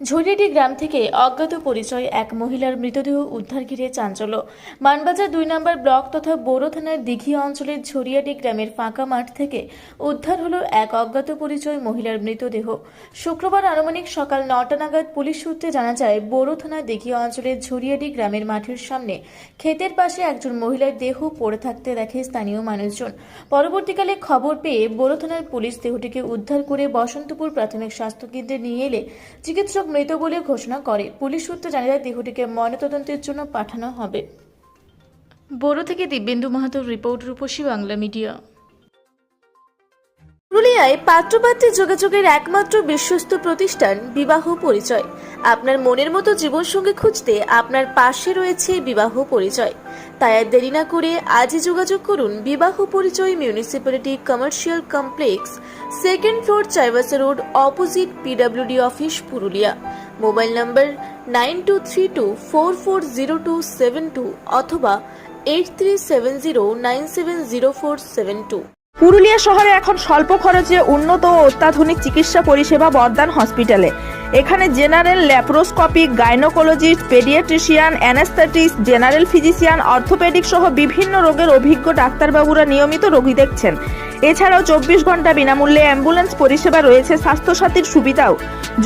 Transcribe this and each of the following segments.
ঝরিয়াটি গ্রাম থেকে অজ্ঞাত পরিচয় এক মহিলার মৃতদেহ উদ্ধার ঘিরে চাঞ্চল্য। মানবাজার ২ নম্বর ব্লক তথা বোরো থানার দিঘি অঞ্চলের ঝরিয়াটি গ্রামের ফাঁকা মাঠ থেকে উদ্ধার হলো এক অজ্ঞাত পরিচয় মহিলার মৃতদেহ। শুক্রবার আনুমানিক সকাল ৯টা নাগাদ পুলিশ সূত্রে জানা যায়, বোরো থানার দিঘি অঞ্চলের ঝরিয়াটি গ্রামের মাঠের সামনে ক্ষেতের পাশে একজন মহিলার দেহ পড়ে থাকতে দেখে স্থানীয় মানুষজন। পরবর্তীকালে খবর পেয়ে বোরো থানার পুলিশ দেহটিকে উদ্ধার করে বসন্তপুর প্রাথমিক স্বাস্থ্যকেন্দ্রে নিয়ে এলে চিকিৎসক মৃত বলে ঘোষণা করে। পুলিশ সূত্রে জানা যায়, দেহটিকে ময়নাতদন্তের জন্য পাঠানো হবে। বোরো থেকে দিব্যেন্দু মাহাতোর রিপোর্ট, রূপসী বাংলা মিডিয়া। পুরুলিয়ায় পাত্রপাত্রী যোগাযোগের একমাত্র বিশ্বস্ত প্রতিষ্ঠান বিবাহ পরিচয়। আপনার মনের মতো জীবনসঙ্গী খুঁজতে আপনার পাশে রয়েছে বিবাহ পরিচয়। তাই আর দেরি না করে আজই যোগাযোগ করুন বিবাহ পরিচয়, municipality commercial complex, 2nd floor, Chaibasa road, opposite PWD office, Purulia. Mobile নম্বর 9232440272 অথবা 8370970472। পুরুলিয়া শহরে এখন স্বল্প খরচে উন্নত ও অত্যাধুনিক চিকিৎসা পরিষেবা বর্দান হসপিটালে। এখানে general, laparoscopic, gynaecologist, paediatrician, anaesthetist, general physician, orthopaedic সহ বিভিন্ন রোগের অভিজ্ঞ ডাক্তারবাবুরা নিয়মিত রোগী দেখছেন। এছাড়াও 24 ঘন্টা বিনামূল্যে অ্যাম্বুলেন্স পরিষেবা রয়েছে, স্বাস্থ্যসাথীর সুবিধাও।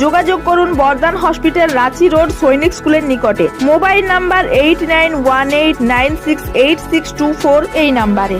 যোগাযোগ করুন বর্দান হসপিটাল, রাঁচি রোড, সৈনিক স্কুলের নিকটে। মোবাইল নাম্বার 8918968624 এই নাম্বারে।